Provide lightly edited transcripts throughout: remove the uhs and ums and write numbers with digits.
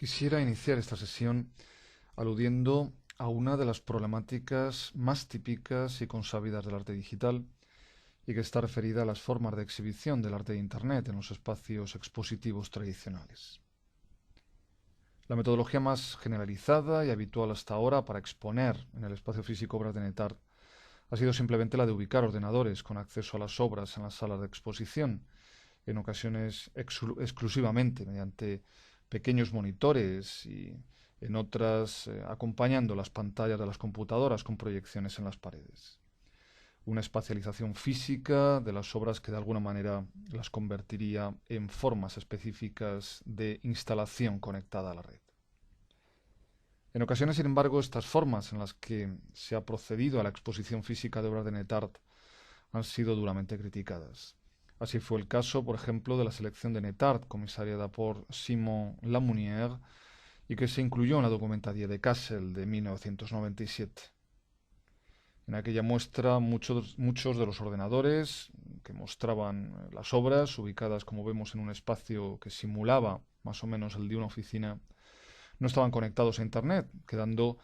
Quisiera iniciar esta sesión aludiendo a una de las problemáticas más típicas y consabidas del arte digital y que está referida a las formas de exhibición del arte de Internet en los espacios expositivos tradicionales. La metodología más generalizada y habitual hasta ahora para exponer en el espacio físico obras de NetArt ha sido simplemente la de ubicar ordenadores con acceso a las obras en las salas de exposición, en ocasiones exclusivamente mediante pequeños monitores y en otras acompañando las pantallas de las computadoras con proyecciones en las paredes. Una espacialización física de las obras que de alguna manera las convertiría en formas específicas de instalación conectada a la red. En ocasiones, sin embargo, estas formas en las que se ha procedido a la exposición física de obras de NetArt han sido duramente criticadas. Así fue el caso, por ejemplo, de la selección de NetArt, comisariada por Simon Lamounière, y que se incluyó en la Documentaria de Kassel de 1997. En aquella muestra, muchos de los ordenadores que mostraban las obras, ubicadas, como vemos, en un espacio que simulaba más o menos el de una oficina, no estaban conectados a Internet, quedando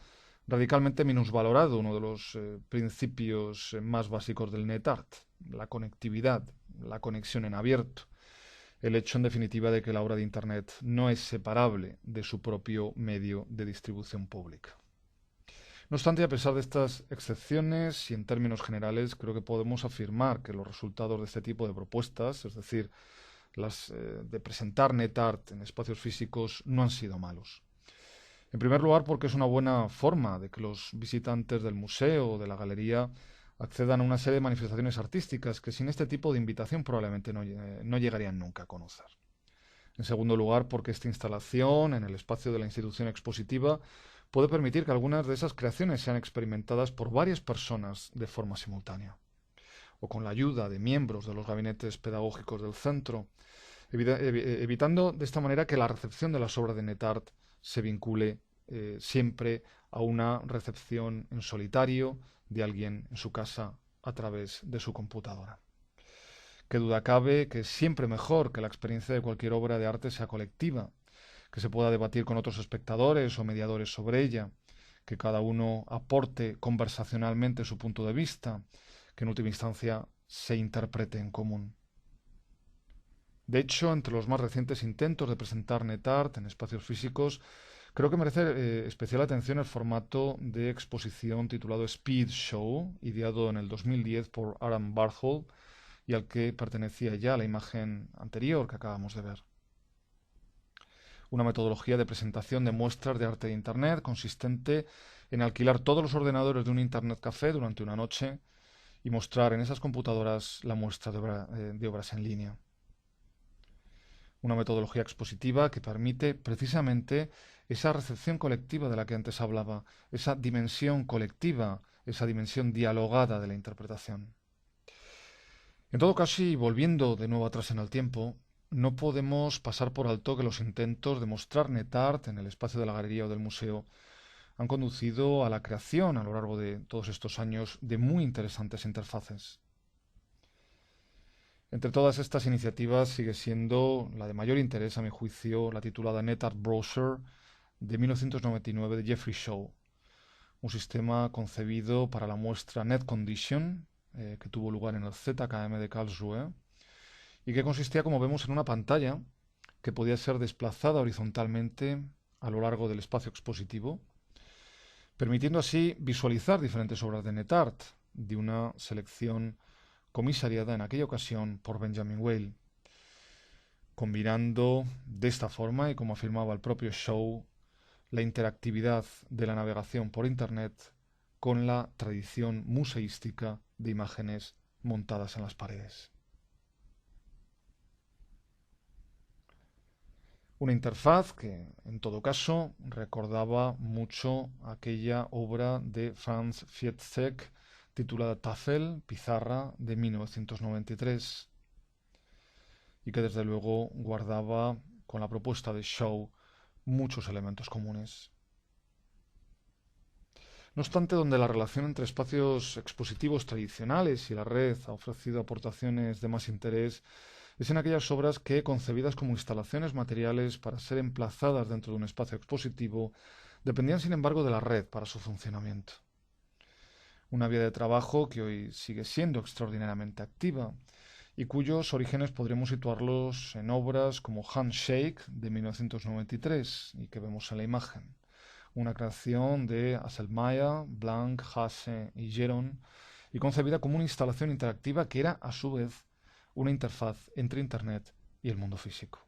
radicalmente minusvalorado uno de los principios más básicos del NetArt, la conectividad, la conexión en abierto, el hecho en definitiva de que la obra de Internet no es separable de su propio medio de distribución pública. No obstante, a pesar de estas excepciones y en términos generales, creo que podemos afirmar que los resultados de este tipo de propuestas, es decir, las de presentar NetArt en espacios físicos, no han sido malos. En primer lugar, porque es una buena forma de que los visitantes del museo o de la galería accedan a una serie de manifestaciones artísticas que sin este tipo de invitación probablemente no llegarían nunca a conocer. En segundo lugar, porque esta instalación en el espacio de la institución expositiva puede permitir que algunas de esas creaciones sean experimentadas por varias personas de forma simultánea, o con la ayuda de miembros de los gabinetes pedagógicos del centro, evitando de esta manera que la recepción de las obras de NetArt se vincule siempre a una recepción en solitario de alguien en su casa a través de su computadora. Qué duda cabe que es siempre mejor que la experiencia de cualquier obra de arte sea colectiva, que se pueda debatir con otros espectadores o mediadores sobre ella, que cada uno aporte conversacionalmente su punto de vista, que en última instancia se interprete en común. De hecho, entre los más recientes intentos de presentar NetArt en espacios físicos, creo que merece especial atención el formato de exposición titulado Speed Show, ideado en el 2010 por Aaron Barthold y al que pertenecía ya la imagen anterior que acabamos de ver. Una metodología de presentación de muestras de arte de Internet consistente en alquilar todos los ordenadores de un Internet Café durante una noche y mostrar en esas computadoras la muestra de obras en línea. Una metodología expositiva que permite precisamente esa recepción colectiva de la que antes hablaba, esa dimensión colectiva, esa dimensión dialogada de la interpretación. En todo caso, y volviendo de nuevo atrás en el tiempo, no podemos pasar por alto que los intentos de mostrar NetArt en el espacio de la galería o del museo han conducido a la creación a lo largo de todos estos años de muy interesantes interfaces. Entre todas estas iniciativas sigue siendo la de mayor interés, a mi juicio, la titulada NetArt Browser de 1999 de Jeffrey Shaw, un sistema concebido para la muestra NetCondition, que tuvo lugar en el ZKM de Karlsruhe, y que consistía, como vemos, en una pantalla que podía ser desplazada horizontalmente a lo largo del espacio expositivo, permitiendo así visualizar diferentes obras de NetArt, de una selección comisariada en aquella ocasión por Benjamin Whale, combinando de esta forma, y como afirmaba el propio Shaw, la interactividad de la navegación por Internet con la tradición museística de imágenes montadas en las paredes. Una interfaz que, en todo caso, recordaba mucho aquella obra de Franz Fieszek titulada Tafel, Pizarra, de 1993, y que desde luego guardaba, con la propuesta de Shaw, muchos elementos comunes. No obstante, donde la relación entre espacios expositivos tradicionales y la red ha ofrecido aportaciones de más interés, es en aquellas obras que, concebidas como instalaciones materiales para ser emplazadas dentro de un espacio expositivo, dependían sin embargo de la red para su funcionamiento. Una vía de trabajo que hoy sigue siendo extraordinariamente activa y cuyos orígenes podríamos situarlos en obras como Handshake de 1993 y que vemos en la imagen, una creación de Asselmayer, Blanc, Hasse y Geron, y concebida como una instalación interactiva que era a su vez una interfaz entre Internet y el mundo físico.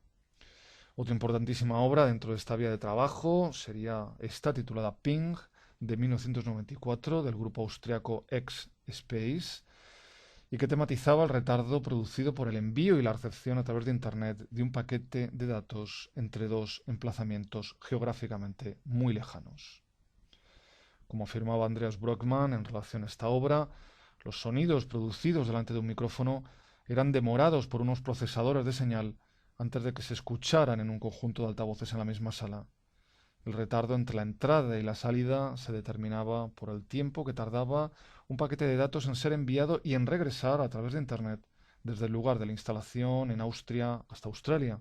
Otra importantísima obra dentro de esta vía de trabajo sería esta titulada Ping de 1994 del grupo austriaco X-Space y que tematizaba el retardo producido por el envío y la recepción a través de Internet de un paquete de datos entre dos emplazamientos geográficamente muy lejanos. Como afirmaba Andreas Brockman en relación a esta obra, los sonidos producidos delante de un micrófono eran demorados por unos procesadores de señal antes de que se escucharan en un conjunto de altavoces en la misma sala. El retardo entre la entrada y la salida se determinaba por el tiempo que tardaba un paquete de datos en ser enviado y en regresar a través de Internet desde el lugar de la instalación en Austria hasta Australia.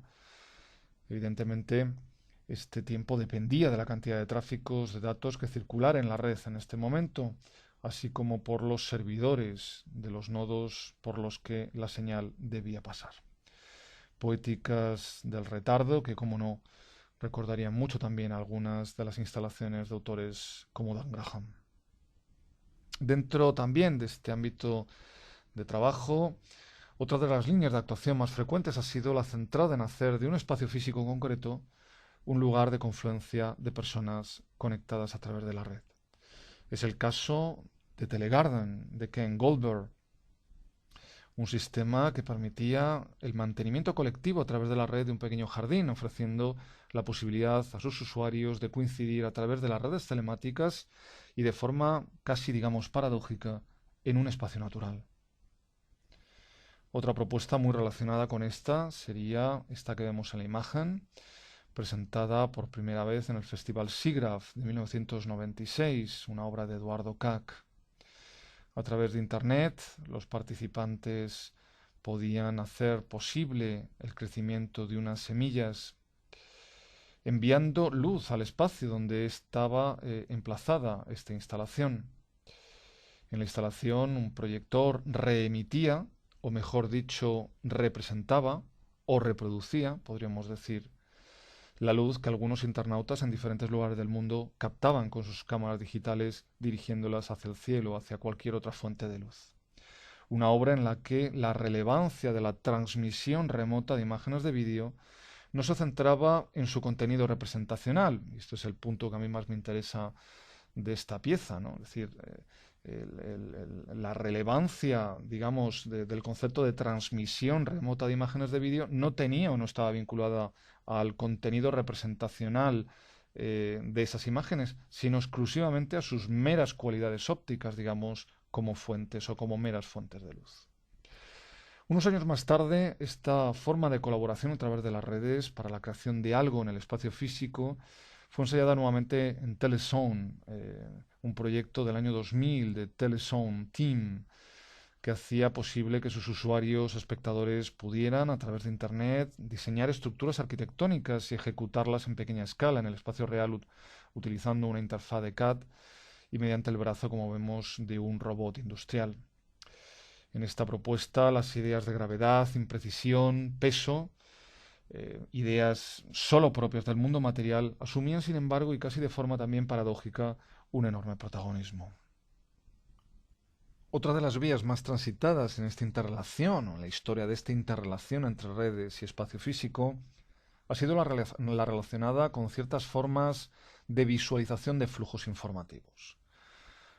Evidentemente, este tiempo dependía de la cantidad de tráficos de datos que circulara en la red en este momento, así como por los servidores de los nodos por los que la señal debía pasar. Poéticas del retardo que, como no, recordarían mucho también algunas de las instalaciones de autores como Dan Graham. Dentro también de este ámbito de trabajo, otra de las líneas de actuación más frecuentes ha sido la centrada en hacer de un espacio físico concreto un lugar de confluencia de personas conectadas a través de la red. Es el caso de Telegarden, de Ken Goldberg, un sistema que permitía el mantenimiento colectivo a través de la red de un pequeño jardín, ofreciendo la posibilidad a sus usuarios de coincidir a través de las redes telemáticas y de forma casi, digamos, paradójica en un espacio natural. Otra propuesta muy relacionada con esta sería esta que vemos en la imagen, presentada por primera vez en el Festival SIGGRAPH de 1996, una obra de Eduardo Kac. A través de Internet, los participantes podían hacer posible el crecimiento de unas semillas, enviando luz al espacio donde estaba emplazada esta instalación. En la instalación, un proyector reemitía, o mejor dicho, representaba o reproducía, podríamos decir, la luz que algunos internautas en diferentes lugares del mundo captaban con sus cámaras digitales dirigiéndolas hacia el cielo o hacia cualquier otra fuente de luz. Una obra en la que la relevancia de la transmisión remota de imágenes de vídeo no se centraba en su contenido representacional, y esto es el punto que a mí más me interesa de esta pieza, ¿no? Es decir, la relevancia, digamos, del concepto de transmisión remota de imágenes de vídeo no tenía o no estaba vinculada al contenido representacional de esas imágenes, sino exclusivamente a sus meras cualidades ópticas, digamos, como fuentes o como meras fuentes de luz. Unos años más tarde, esta forma de colaboración a través de las redes para la creación de algo en el espacio físico fue ensayada nuevamente en Telezone, un proyecto del año 2000 de Telezone Team, que hacía posible que sus usuarios, espectadores, pudieran, a través de Internet, diseñar estructuras arquitectónicas y ejecutarlas en pequeña escala en el espacio real utilizando una interfaz de CAD y mediante el brazo, como vemos, de un robot industrial. En esta propuesta, las ideas de gravedad, imprecisión, peso, ideas solo propias del mundo material, asumían, sin embargo, y casi de forma también paradójica, un enorme protagonismo. Otra de las vías más transitadas en esta interrelación, o en la historia de esta interrelación entre redes y espacio físico, ha sido la relacionada con ciertas formas de visualización de flujos informativos.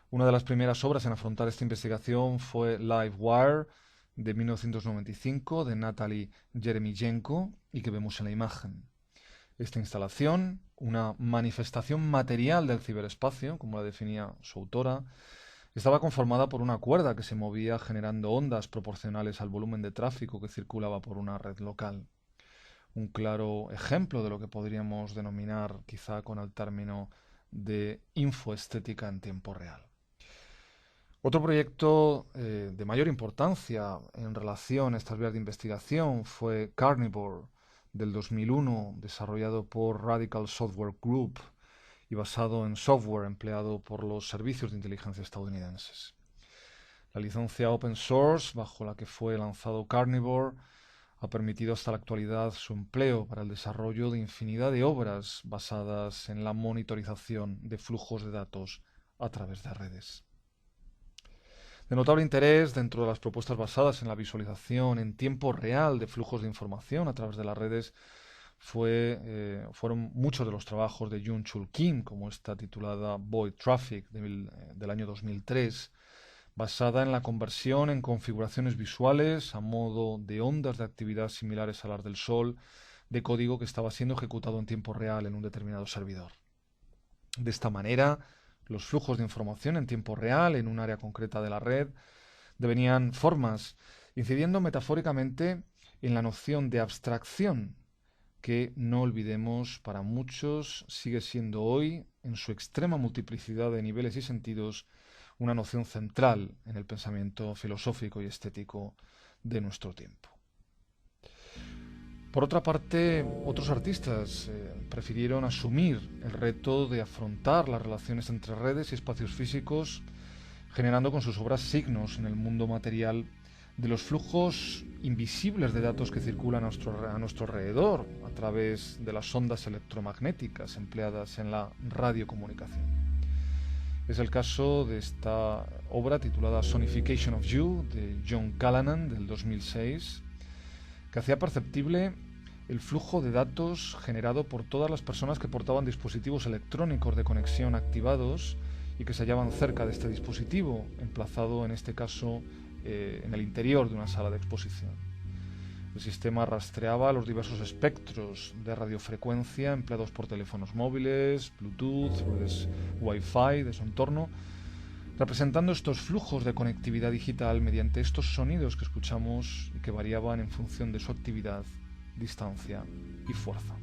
Una de las primeras obras en afrontar esta investigación fue Livewire, de 1995, de Natalie Jeremijenko, y que vemos en la imagen. Esta instalación, una manifestación material del ciberespacio, como la definía su autora, estaba conformada por una cuerda que se movía generando ondas proporcionales al volumen de tráfico que circulaba por una red local. Un claro ejemplo de lo que podríamos denominar quizá con el término de infoestética en tiempo real. Otro proyecto de mayor importancia en relación a estas vías de investigación fue Carnivore del 2001, desarrollado por Radical Software Group y basado en software empleado por los servicios de inteligencia estadounidenses. La licencia open source bajo la que fue lanzado Carnivore ha permitido hasta la actualidad su empleo para el desarrollo de infinidad de obras basadas en la monitorización de flujos de datos a través de redes. De notable interés dentro de las propuestas basadas en la visualización en tiempo real de flujos de información a través de las redes fueron muchos de los trabajos de Yoon-Chul Kim, como esta titulada Void Traffic del año 2003, basada en la conversión en configuraciones visuales a modo de ondas de actividad similares a las del Sol, de código que estaba siendo ejecutado en tiempo real en un determinado servidor. De esta manera, los flujos de información en tiempo real en un área concreta de la red devenían formas, incidiendo metafóricamente en la noción de abstracción que, no olvidemos, para muchos sigue siendo hoy, en su extrema multiplicidad de niveles y sentidos, una noción central en el pensamiento filosófico y estético de nuestro tiempo. Por otra parte, otros artistas prefirieron asumir el reto de afrontar las relaciones entre redes y espacios físicos, generando con sus obras signos en el mundo material de los flujos invisibles de datos que circulan a nuestro alrededor a través de las ondas electromagnéticas empleadas en la radiocomunicación. Es el caso de esta obra titulada Sonification of You de John Callanan del 2006, que hacía perceptible el flujo de datos generado por todas las personas que portaban dispositivos electrónicos de conexión activados y que se hallaban cerca de este dispositivo, emplazado en este caso en el interior de una sala de exposición. El sistema rastreaba los diversos espectros de radiofrecuencia empleados por teléfonos móviles, Bluetooth, redes Wi-Fi de su entorno, representando estos flujos de conectividad digital mediante estos sonidos que escuchamos y que variaban en función de su actividad, distancia y fuerza.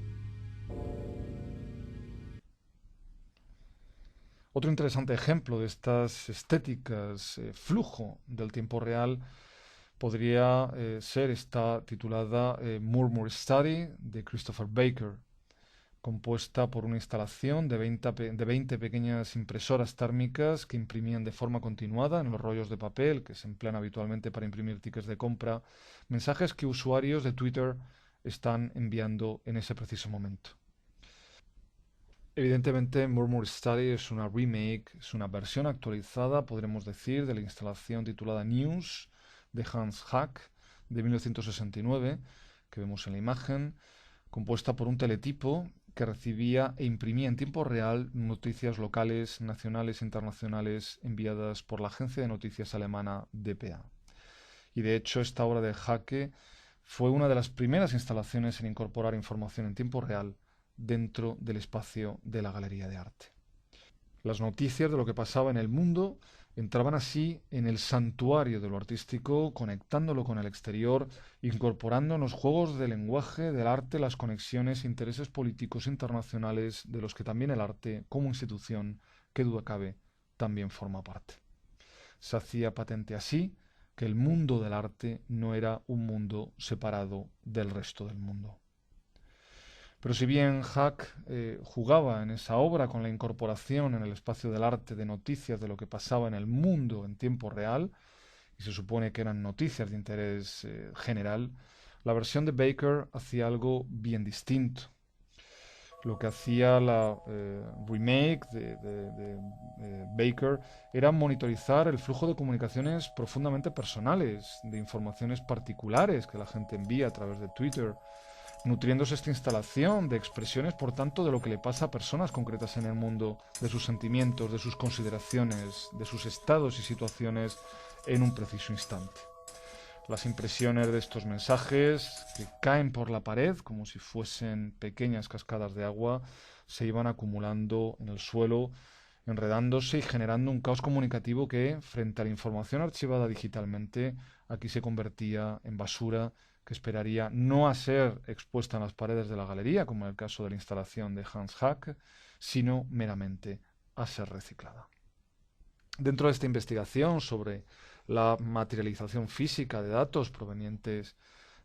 Otro interesante ejemplo de estas estéticas flujo del tiempo real podría ser esta titulada Murmur Study de Christopher Baker, compuesta por una instalación de 20 pequeñas impresoras térmicas que imprimían de forma continuada en los rollos de papel que se emplean habitualmente para imprimir tickets de compra, mensajes que usuarios de Twitter están enviando en ese preciso momento. Evidentemente, Murmur Study es una remake, es una versión actualizada, podremos decir, de la instalación titulada News de Hans Hack de 1969, que vemos en la imagen, compuesta por un teletipo que recibía e imprimía en tiempo real noticias locales, nacionales e internacionales enviadas por la agencia de noticias alemana dpa. Y de hecho, esta obra de Hacke fue una de las primeras instalaciones en incorporar información en tiempo real dentro del espacio de la galería de arte. Las noticias de lo que pasaba en el mundo entraban así en el santuario de lo artístico, conectándolo con el exterior, incorporando en los juegos del lenguaje, del arte, las conexiones e intereses políticos internacionales de los que también el arte, como institución, qué duda cabe, también forma parte. Se hacía patente así que el mundo del arte no era un mundo separado del resto del mundo. Pero si bien Hack jugaba en esa obra con la incorporación en el espacio del arte de noticias de lo que pasaba en el mundo en tiempo real, y se supone que eran noticias de interés general, la versión de Baker hacía algo bien distinto. Lo que hacía la remake de Baker era monitorizar el flujo de comunicaciones profundamente personales, de informaciones particulares que la gente envía a través de Twitter, nutriéndose esta instalación de expresiones, por tanto, de lo que le pasa a personas concretas en el mundo, de sus sentimientos, de sus consideraciones, de sus estados y situaciones en un preciso instante. Las impresiones de estos mensajes, que caen por la pared como si fuesen pequeñas cascadas de agua, se iban acumulando en el suelo, enredándose y generando un caos comunicativo que, frente a la información archivada digitalmente, aquí se convertía en basura que esperaría no a ser expuesta en las paredes de la galería, como en el caso de la instalación de Hans Hack, sino meramente a ser reciclada. Dentro de esta investigación sobre la materialización física de datos provenientes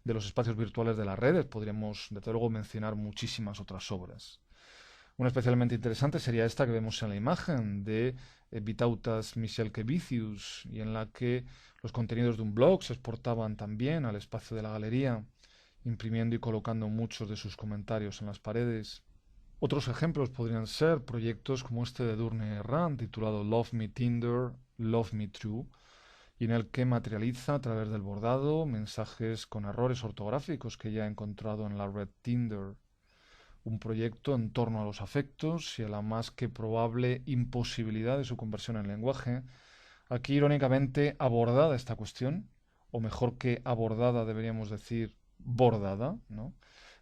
de los espacios virtuales de las redes, podríamos, desde luego, mencionar muchísimas otras obras. Una especialmente interesante sería esta que vemos en la imagen de Vytautas Michelkevicius, y en la que los contenidos de un blog se exportaban también al espacio de la galería, imprimiendo y colocando muchos de sus comentarios en las paredes. Otros ejemplos podrían ser proyectos como este de Durne Rand, titulado Love Me Tinder, Love Me True, y en el que materializa a través del bordado mensajes con errores ortográficos que ya ha encontrado en la red Tinder. Un proyecto en torno a los afectos y a la más que probable imposibilidad de su conversión en lenguaje. Aquí, irónicamente, abordada esta cuestión, o mejor que abordada, deberíamos decir bordada, ¿no?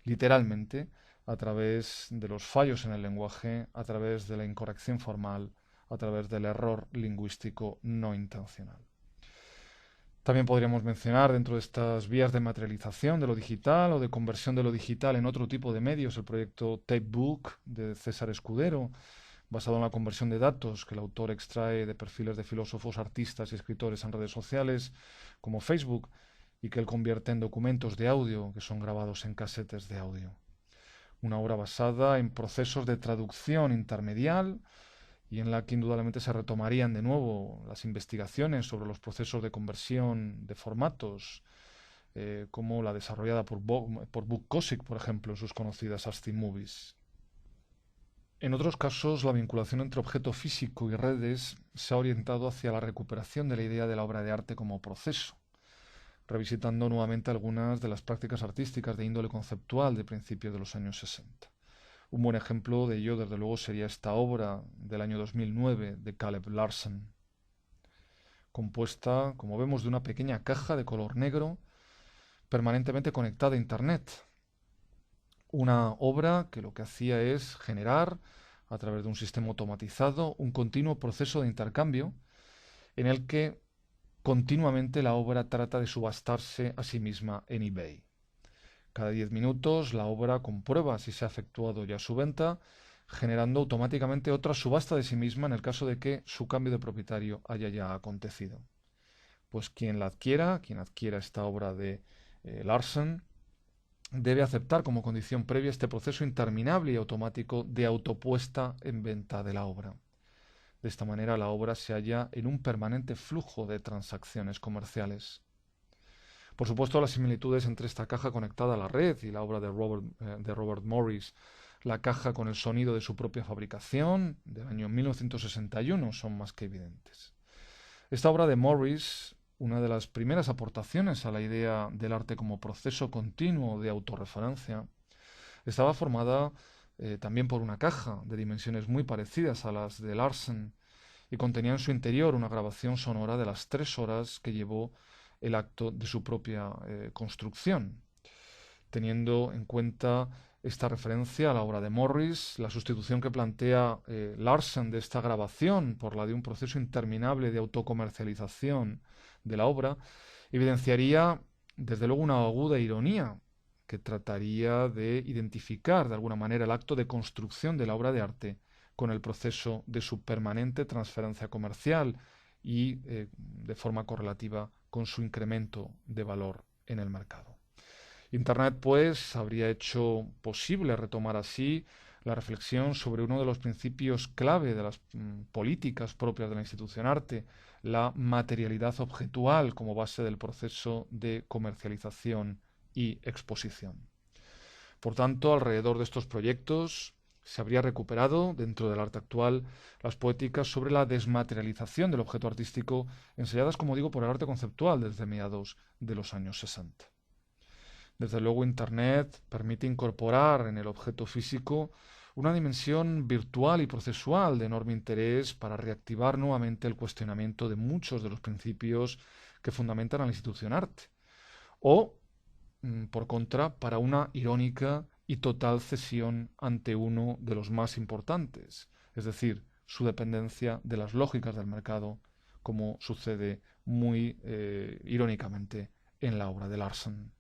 Literalmente, a través de los fallos en el lenguaje, a través de la incorrección formal, a través del error lingüístico no intencional. También podríamos mencionar dentro de estas vías de materialización de lo digital o de conversión de lo digital en otro tipo de medios el proyecto Tapebook de César Escudero, basado en la conversión de datos que el autor extrae de perfiles de filósofos, artistas y escritores en redes sociales como Facebook, y que él convierte en documentos de audio que son grabados en casetes de audio. Una obra basada en procesos de traducción intermedial y en la que indudablemente se retomarían de nuevo las investigaciones sobre los procesos de conversión de formatos, como la desarrollada por Book Kosick, por ejemplo, en sus conocidas ASCII Movies. En otros casos, la vinculación entre objeto físico y redes se ha orientado hacia la recuperación de la idea de la obra de arte como proceso, revisitando nuevamente algunas de las prácticas artísticas de índole conceptual de principios de los años 60. Un buen ejemplo de ello, desde luego, sería esta obra del año 2009 de Caleb Larsen, compuesta, como vemos, de una pequeña caja de color negro permanentemente conectada a Internet. Una obra que lo que hacía es generar, a través de un sistema automatizado, un continuo proceso de intercambio en el que continuamente la obra trata de subastarse a sí misma en eBay. Cada 10 minutos la obra comprueba si se ha efectuado ya su venta, generando automáticamente otra subasta de sí misma en el caso de que su cambio de propietario haya ya acontecido. Pues quien adquiera esta obra de Larsen, debe aceptar como condición previa este proceso interminable y automático de autopuesta en venta de la obra. De esta manera la obra se halla en un permanente flujo de transacciones comerciales. Por supuesto, las similitudes entre esta caja conectada a la red y la obra de Robert Morris, la caja con el sonido de su propia fabricación, del año 1961, son más que evidentes. Esta obra de Morris, una de las primeras aportaciones a la idea del arte como proceso continuo de autorreferencia, estaba formada también por una caja de dimensiones muy parecidas a las de Larsen y contenía en su interior una grabación sonora de las 3 horas que llevó el acto de su propia construcción. Teniendo en cuenta esta referencia a la obra de Morris, la sustitución que plantea Larsen de esta grabación por la de un proceso interminable de autocomercialización de la obra, evidenciaría desde luego una aguda ironía que trataría de identificar de alguna manera el acto de construcción de la obra de arte con el proceso de su permanente transferencia comercial y de forma correlativa con su incremento de valor en el mercado. Internet, pues, habría hecho posible retomar así la reflexión sobre uno de los principios clave de las políticas propias de la institución arte, la materialidad objetual como base del proceso de comercialización y exposición. Por tanto, alrededor de estos proyectos se habría recuperado, dentro del arte actual, las poéticas sobre la desmaterialización del objeto artístico, ensayadas, como digo, por el arte conceptual desde mediados de los años 60. Desde luego, Internet permite incorporar en el objeto físico una dimensión virtual y procesual de enorme interés para reactivar nuevamente el cuestionamiento de muchos de los principios que fundamentan a la institución arte. O, por contra, para una irónica y total cesión ante uno de los más importantes, es decir, su dependencia de las lógicas del mercado, como sucede muy irónicamente en la obra de Larsen.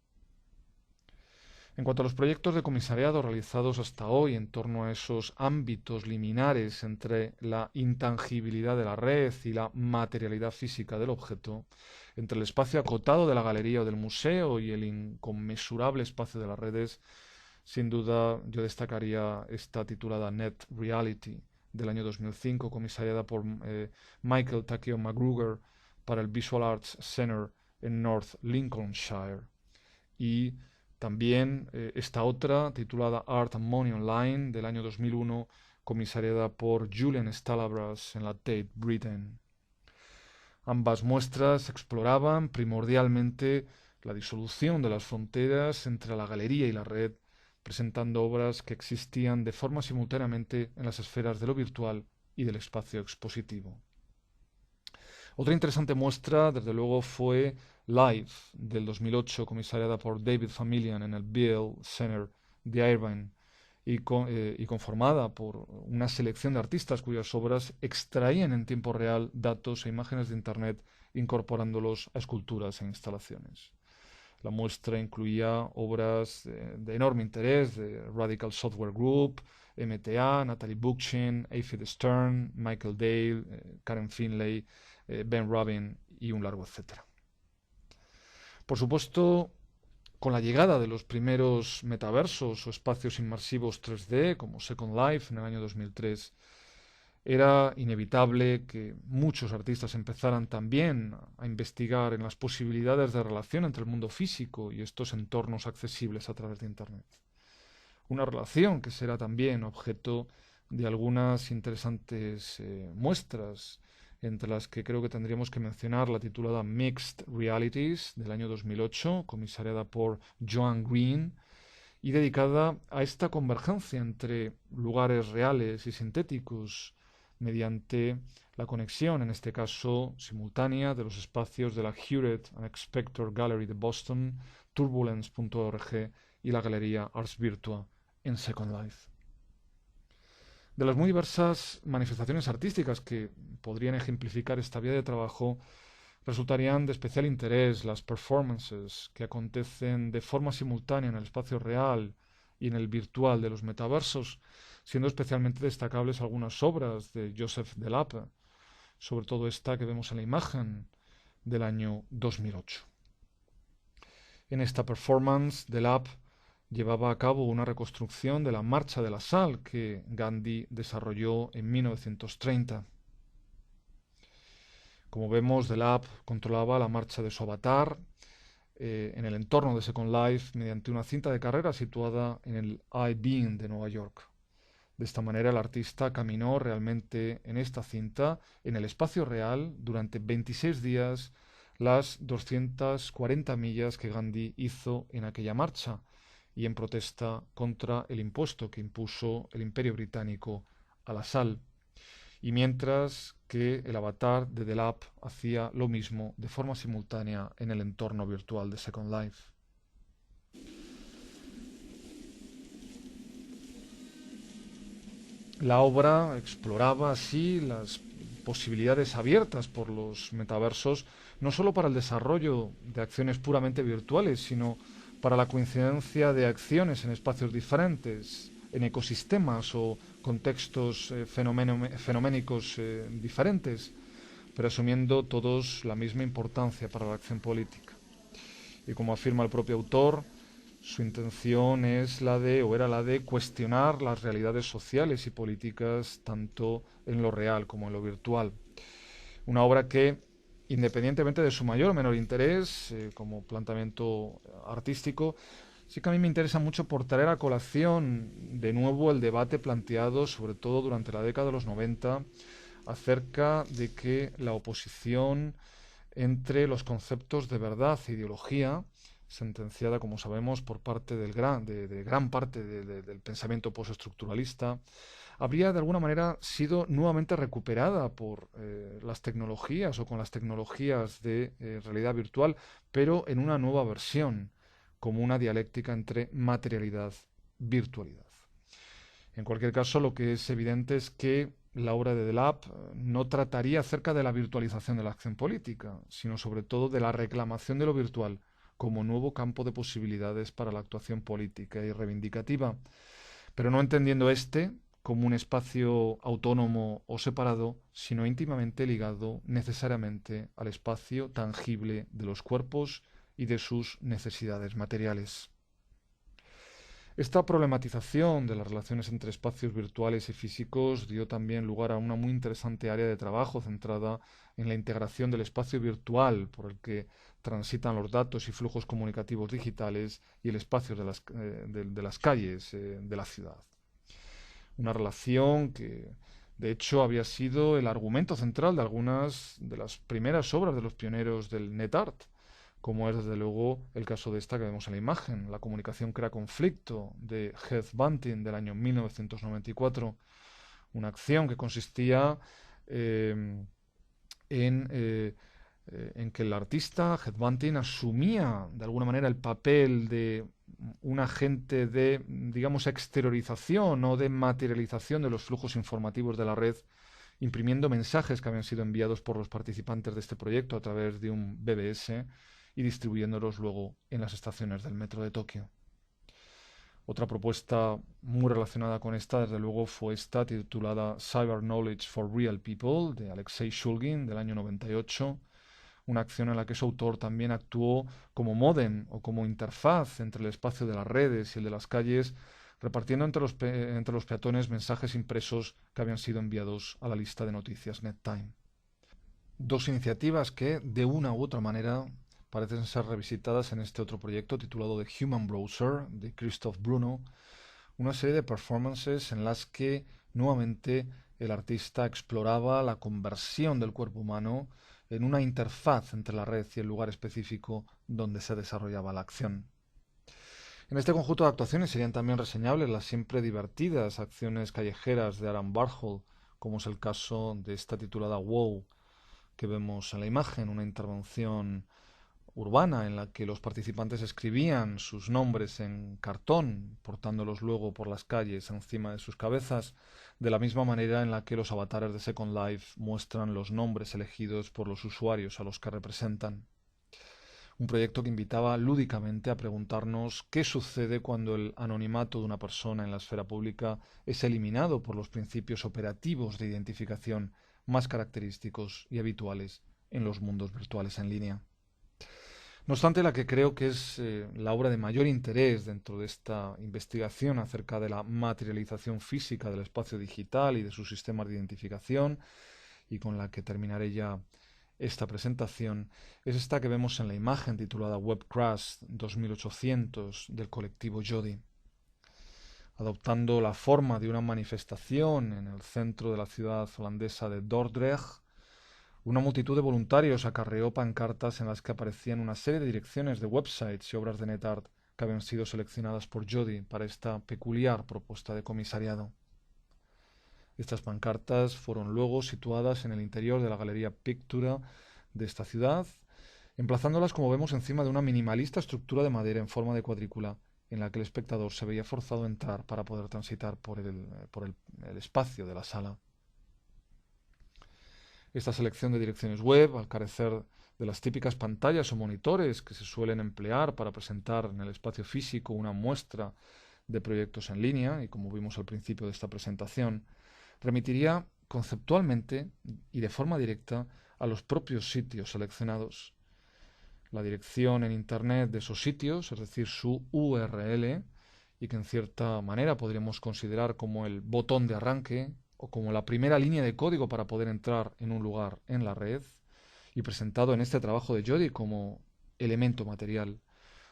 En cuanto a los proyectos de comisariado realizados hasta hoy en torno a esos ámbitos liminares entre la intangibilidad de la red y la materialidad física del objeto, entre el espacio acotado de la galería o del museo y el inconmensurable espacio de las redes, sin duda yo destacaría esta titulada Net Reality del año 2005, comisariada por Michael Takeo McGruger para el Visual Arts Center en North Lincolnshire. Y también esta otra, titulada Art and Money Online, del año 2001, comisariada por Julian Stallabrass en la Tate Britain. Ambas muestras exploraban primordialmente la disolución de las fronteras entre la galería y la red, presentando obras que existían de forma simultáneamente en las esferas de lo virtual y del espacio expositivo. Otra interesante muestra, desde luego, fue Live, del 2008, comisariada por David Famillian en el Beale Center de Irvine y conformada por una selección de artistas cuyas obras extraían en tiempo real datos e imágenes de Internet incorporándolos a esculturas e instalaciones. La muestra incluía obras de enorme interés de Radical Software Group, MTA, Natalie Bookchin, Aphid Stern, Michael Dale, Karen Finlay, Ben Rubin y un largo etcétera. Por supuesto, con la llegada de los primeros metaversos o espacios inmersivos 3D, como Second Life en el año 2003, era inevitable que muchos artistas empezaran también a investigar en las posibilidades de relación entre el mundo físico y estos entornos accesibles a través de Internet. Una relación que será también objeto de algunas interesantes muestras, entre las que creo que tendríamos que mencionar la titulada Mixed Realities del año 2008, comisariada por Joan Green, y dedicada a esta convergencia entre lugares reales y sintéticos mediante la conexión, en este caso simultánea, de los espacios de la Hewlett and Spector Gallery de Boston, Turbulence.org y la galería Ars Virtua en Second Life. De las muy diversas manifestaciones artísticas que podrían ejemplificar esta vía de trabajo, resultarían de especial interés las performances que acontecen de forma simultánea en el espacio real y en el virtual de los metaversos, siendo especialmente destacables algunas obras de Joseph Delap, sobre todo esta que vemos en la imagen del año 2008. En esta performance, Delap llevaba a cabo una reconstrucción de la Marcha de la Sal que Gandhi desarrolló en 1930. Como vemos, Delap controlaba la marcha de su avatar en el entorno de Second Life mediante una cinta de carrera situada en el I-Beam de Nueva York. De esta manera, el artista caminó realmente en esta cinta, en el espacio real, durante 26 días, las 240 millas que Gandhi hizo en aquella marcha, y en protesta contra el impuesto que impuso el Imperio Británico a la sal, y mientras que el avatar de Delap hacía lo mismo de forma simultánea en el entorno virtual de Second Life. La obra exploraba así las posibilidades abiertas por los metaversos, no solo para el desarrollo de acciones puramente virtuales, sino para la coincidencia de acciones en espacios diferentes, en ecosistemas o contextos fenoménicos diferentes, pero asumiendo todos la misma importancia para la acción política. Y como afirma el propio autor, su intención es era la de cuestionar las realidades sociales y políticas tanto en lo real como en lo virtual. Una obra que, independientemente de su mayor o menor interés como planteamiento artístico, sí que a mí me interesa mucho por traer a colación de nuevo el debate planteado, sobre todo durante la década de los 90, acerca de que la oposición entre los conceptos de verdad e ideología, sentenciada, como sabemos, por parte de gran parte del pensamiento postestructuralista, habría de alguna manera sido nuevamente recuperada por las tecnologías o con las tecnologías de realidad virtual, pero en una nueva versión, como una dialéctica entre materialidad y virtualidad. En cualquier caso, lo que es evidente es que la obra de Delap no trataría acerca de la virtualización de la acción política, sino sobre todo de la reclamación de lo virtual como nuevo campo de posibilidades para la actuación política y reivindicativa, pero no entendiendo este como un espacio autónomo o separado, sino íntimamente ligado necesariamente al espacio tangible de los cuerpos y de sus necesidades materiales. Esta problematización de las relaciones entre espacios virtuales y físicos dio también lugar a una muy interesante área de trabajo centrada en la integración del espacio virtual por el que transitan los datos y flujos comunicativos digitales y el espacio de las calles de la ciudad. Una relación que, de hecho, había sido el argumento central de algunas de las primeras obras de los pioneros del NetArt, como es desde luego el caso de esta que vemos en la imagen, la comunicación crea conflicto de Heath Bunting del año 1994, una acción que consistía eh, en, eh, en que el artista Heath Bunting asumía de alguna manera el papel de un agente de, digamos, exteriorización o de materialización de los flujos informativos de la red, imprimiendo mensajes que habían sido enviados por los participantes de este proyecto a través de un BBS y distribuyéndolos luego en las estaciones del metro de Tokio. Otra propuesta muy relacionada con esta, desde luego, fue esta titulada Cyber Knowledge for Real People, de Alexei Shulgin, del año 98, una acción en la que su autor también actuó como módem o como interfaz entre el espacio de las redes y el de las calles, repartiendo entre los peatones mensajes impresos que habían sido enviados a la lista de noticias NetTime. Dos iniciativas que, de una u otra manera, parecen ser revisitadas en este otro proyecto titulado The Human Browser, de Christoph Bruno, una serie de performances en las que nuevamente el artista exploraba la conversión del cuerpo humano en una interfaz entre la red y el lugar específico donde se desarrollaba la acción. En este conjunto de actuaciones serían también reseñables las siempre divertidas acciones callejeras de Aaron Warhol, como es el caso de esta titulada Wow, que vemos en la imagen, una intervención urbana en la que los participantes escribían sus nombres en cartón, portándolos luego por las calles encima de sus cabezas, de la misma manera en la que los avatares de Second Life muestran los nombres elegidos por los usuarios a los que representan. Un proyecto que invitaba lúdicamente a preguntarnos qué sucede cuando el anonimato de una persona en la esfera pública es eliminado por los principios operativos de identificación más característicos y habituales en los mundos virtuales en línea. No obstante, la que creo que es la obra de mayor interés dentro de esta investigación acerca de la materialización física del espacio digital y de sus sistemas de identificación, y con la que terminaré ya esta presentación, es esta que vemos en la imagen titulada Web Crash 2800 del colectivo Jodi. Adoptando la forma de una manifestación en el centro de la ciudad holandesa de Dordrecht, una multitud de voluntarios acarreó pancartas en las que aparecían una serie de direcciones de websites y obras de NetArt que habían sido seleccionadas por Jodi para esta peculiar propuesta de comisariado. Estas pancartas fueron luego situadas en el interior de la Galería Pictura de esta ciudad, emplazándolas, como vemos, encima de una minimalista estructura de madera en forma de cuadrícula, en la que el espectador se veía forzado a entrar para poder transitar por el espacio de la sala. Esta selección de direcciones web, al carecer de las típicas pantallas o monitores que se suelen emplear para presentar en el espacio físico una muestra de proyectos en línea, y como vimos al principio de esta presentación, remitiría conceptualmente y de forma directa a los propios sitios seleccionados. La dirección en Internet de esos sitios, es decir, su URL, y que en cierta manera podríamos considerar como el botón de arranque o como la primera línea de código para poder entrar en un lugar en la red, y presentado en este trabajo de Jodi como elemento material,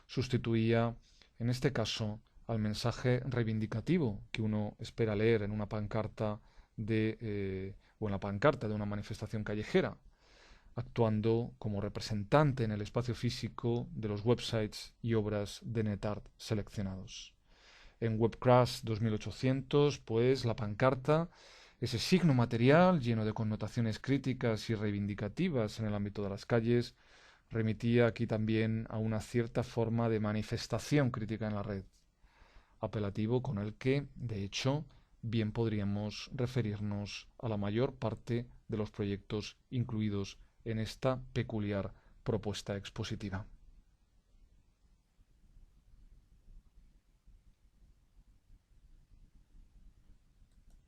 sustituía, en este caso, al mensaje reivindicativo que uno espera leer en una pancarta o en la pancarta de una manifestación callejera, actuando como representante en el espacio físico de los websites y obras de NetArt seleccionados. En WebCrash 2800, pues, la pancarta, ese signo material lleno de connotaciones críticas y reivindicativas en el ámbito de las calles, remitía aquí también a una cierta forma de manifestación crítica en la red, apelativo con el que, de hecho, bien podríamos referirnos a la mayor parte de los proyectos incluidos en esta peculiar propuesta expositiva.